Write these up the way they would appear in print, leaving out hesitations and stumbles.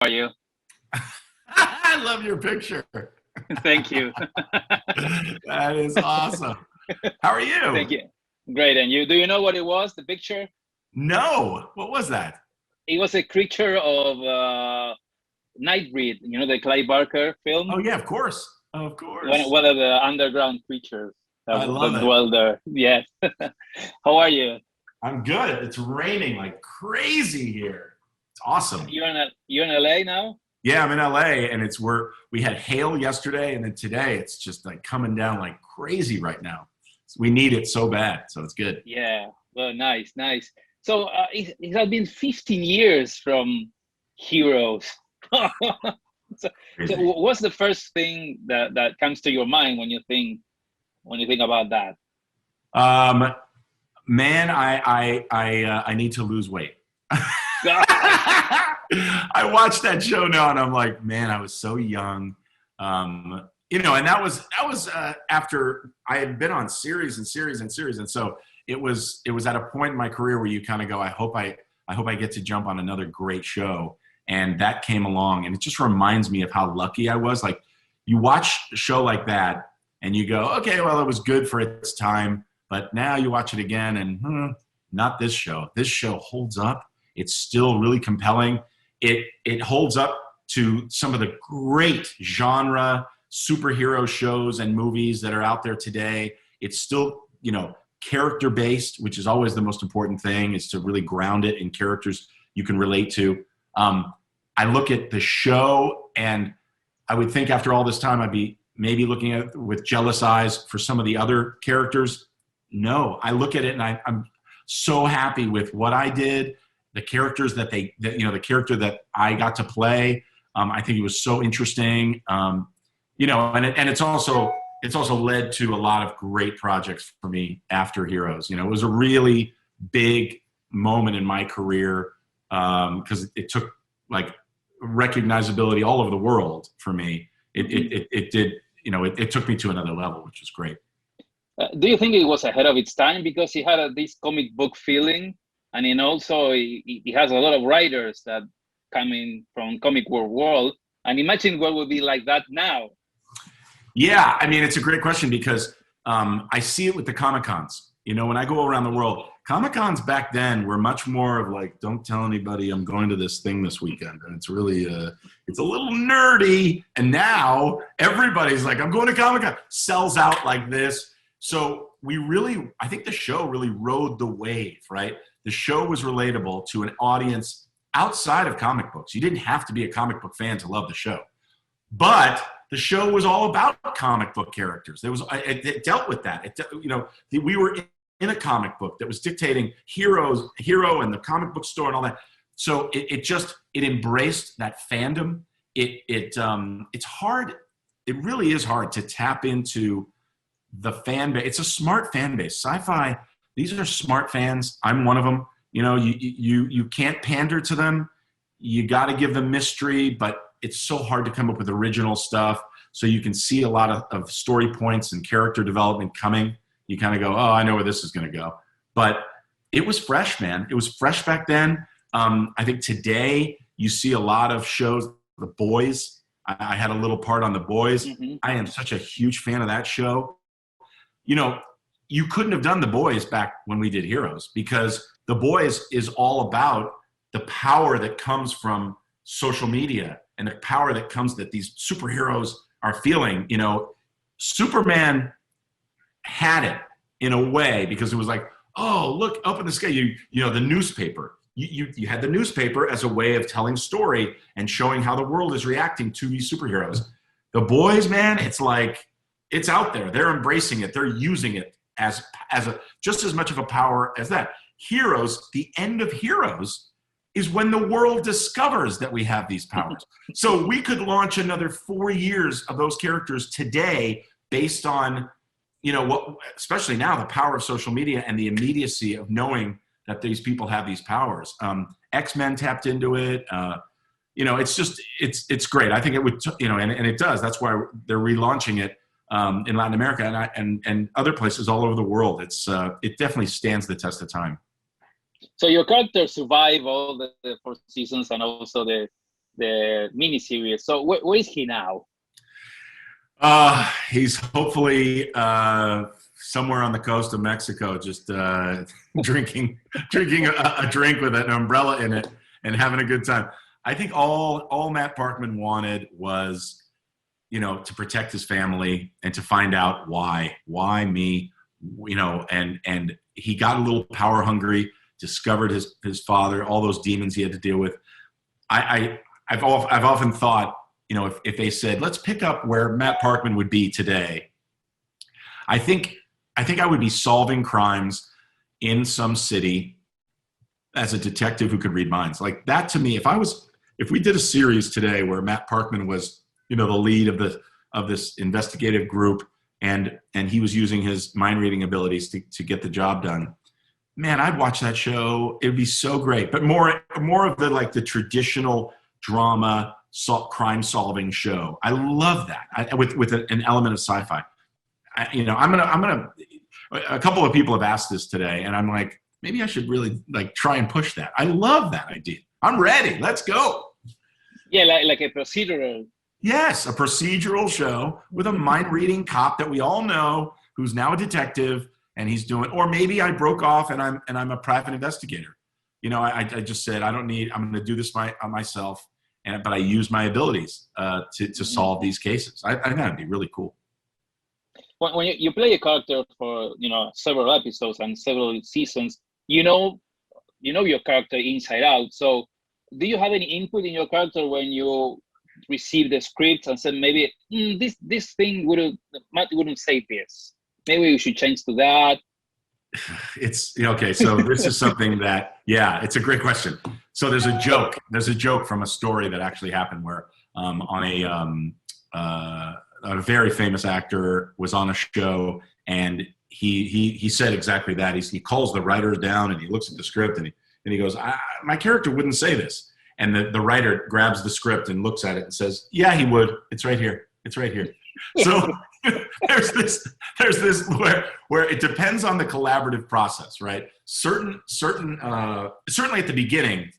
are you? I love your picture. Thank you. That is awesome. How are Thank you? you. Great. And you, do you know what it was, the picture? No. What was that? It was a creature of Nightbreed, the Clive Barker Oh film. yeah, of course. Of One, course. one of the underground creatures I love that it. dwell there. Yes. How are you? I'm good. It's raining like crazy here. It's awesome. You're in LA now? Yeah, I'm in LA and it's where we had hail yesterday and then today it's just like coming down like crazy right now. We need it so bad, so it's good. Yeah. Well, nice, nice. So it has been 15 years from Heroes. So, so Crazy. what's the first thing that comes to your mind when you think about that? Um, Man, I need to lose weight. I watched that show now, and I'm like, man, I was so young, and that was after I had been on series and series and series, and so it was at a point in my career where you kind of go, I hope I get to jump on another great show, and that came along, and it just reminds me of how lucky I was. Like you watch a show like that, and you go, okay, well, it was good for its time. But now you watch it again and not this show. This show holds up. It's still really compelling. It holds up to some of the great genre superhero shows and movies that are out there today. It's still, character based, which is always the most important thing, is to really ground it in characters you can relate to. I look at the show and I would think after all this time I'd be maybe looking at it with jealous eyes for some of the other characters. No, I look at it and I'm so happy with what I did, the characters the character that I got to play. I think it was so interesting. And it's also led to a lot of great projects for me after Heroes. It was a really big moment in my career because it took like recognizability all over the world for me. It did. It took me to another level, which was great. Do you think it was ahead of its time because he had this comic book feeling, and then also he has a lot of writers that coming from comic book world, and imagine what would be like that now. Yeah, I mean, it's a great question because I see it with the Comic Cons. When I go around the world, Comic Cons back then were much more of like, don't tell anybody I'm going to this thing this weekend. And it's really, it's a little nerdy. And now everybody's like, I'm going to Comic Con, sells out like this. So I think the show really rode the wave, right? The show was relatable to an audience outside of comic books. You didn't have to be a comic book fan to love the show. But the show was all about comic book characters. It dealt with that. We were in a comic book that was dictating hero and the comic book store and all that. So it embraced that fandom. It's hard. It really is hard to tap into the fan base. It's a smart fan base. Sci-fi, these are smart fans. I'm one of them. You can't pander to them. You got to give them mystery, but it's so hard to come up with original stuff. So you can see a lot of story points and character development coming. You kind of go, oh, I know where this is going to go. But it was fresh, man. It was fresh back then. I think today you see a lot of shows, The Boys. I had a little part on The Boys. Mm-hmm. I am such a huge fan of that show. You couldn't have done The Boys back when we did Heroes because The Boys is all about the power that comes from social media and the power that comes that these superheroes are feeling. Superman had it in a way because it was like, oh, look up in the sky. The newspaper. You had the newspaper as a way of telling story and showing how the world is reacting to these superheroes. The Boys, man, it's like it's out there. They're embracing it. They're using it as just as much of a power as that. Heroes, the end of Heroes is when the world discovers that we have these powers. So we could launch another 4 years of those characters today based on, especially now, the power of social media and the immediacy of knowing that these people have these powers. X-Men tapped into it. It's great. I think it would, and it does. That's why they're relaunching it in Latin America and other places all over the world. It definitely stands the test of time. So your character survived all the 4 seasons and also the miniseries. So where is he now? He's hopefully somewhere on the coast of Mexico, just drinking a drink with an umbrella in it and having a good time. I think all Matt Parkman wanted was, to protect his family and to find out why me, and he got a little power hungry, discovered his father, all those demons he had to deal with. I've often thought, if they said, let's pick up where Matt Parkman would be today, I think I would be solving crimes in some city as a detective who could read minds. Like that to me, if we did a series today where Matt Parkman was, the lead of this investigative group and he was using his mind reading abilities to get the job done, man, I'd watch that show. It'd be so great. But more of the traditional drama, crime solving show. I love that with an element of sci-fi. A couple of people have asked this today, and I'm like, maybe I should really try and push that. I love that idea. I'm ready. Let's go. Yeah, like a procedural. Yes, a procedural show with a mind-reading cop that we all know who's now a detective, and he's doing. Or maybe I broke off and I'm a private investigator. I just said I'm going to do this myself, but I use my abilities to solve these cases. I think that'd be really cool. When you play a character for several episodes and several seasons, you know your character inside out. So, do you have any input in your character when you receive the script and say maybe this thing wouldn't say this? Maybe we should change to that. It's okay. So this is something that, it's a great question. So there's a joke from a story that actually happened where a very famous actor was on a show, and he said exactly that. He calls the writers down and he looks at the script and he goes, my character wouldn't say this. And the writer grabs the script and looks at it and says, yeah, he would. It's right here. It's right here. So there's this where it depends on the collaborative process, right? Certainly at the beginning,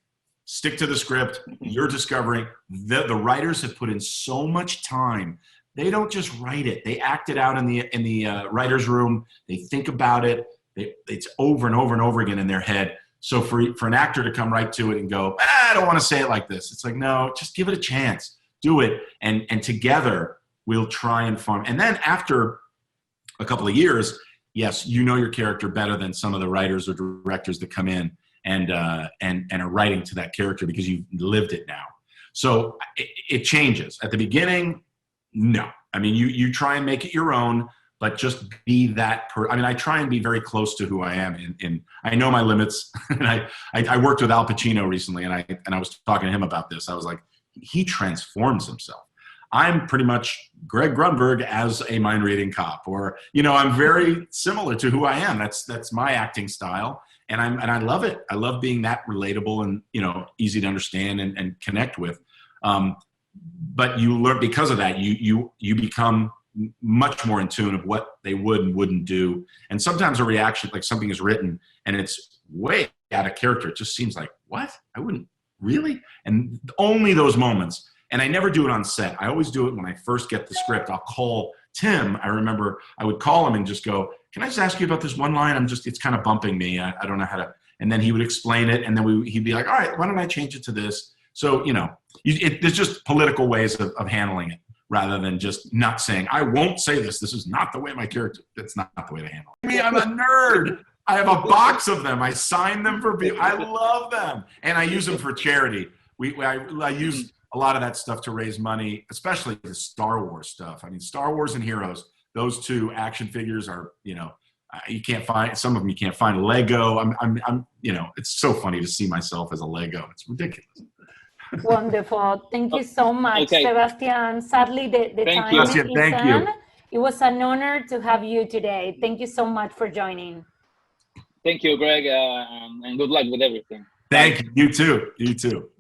stick to the script. You're discovering the writers have put in so much time. They don't just write it; they act it out in the writers' room. They think about it. It's over and over and over again in their head. So for an actor to come right to it and go, I don't want to say it like this. It's like, no, just give it a chance. Do it, and together we'll try and form. And then after a couple of years, yes, your character better than some of the writers or directors that come in and are writing to that character because you've lived it now. So it changes. At the beginning, no. I mean, you try and make it your own, but just be that I try and be very close to who I am, and I know my limits. And I worked with Al Pacino recently, and I was talking to him about this. I was like, he transforms himself. I'm pretty much Greg Grunberg as a mind reading cop, or I'm very similar to who I am. That's my acting style, and I love it. I love being that relatable and easy to understand and connect with. But you learn because of that. You become much more in tune of what they would and wouldn't do. And sometimes a reaction, like something is written and it's way out of character. It just seems like, what? I wouldn't really? And only those moments. And I never do it on set. I always do it when I first get the script. I'll call Tim. I remember I would call him and just go, can I just ask you about this one line? It's kind of bumping me. I don't know how to. And then he would explain it. And then he'd be like, all right, why don't I change it to this? So, there's just political ways of handling it, rather than just not saying, I won't say this. This is not the way my character, that's not the way to handle it. I'm a nerd. I have a box of them. I sign them for people. I love them. And I use them for charity. I use a lot of that stuff to raise money, especially the Star Wars stuff. I mean, Star Wars and Heroes, those two action figures are, you can't find, some of them you can't find. Lego. I'm it's so funny to see myself as a Lego. It's ridiculous. Wonderful. Thank you so much, Okay. Sebastian. Sadly, the time is thank you. It was an honor to have you today. Thank you so much for joining. Thank you, Greg, and good luck with everything. Thank you. You too. You too.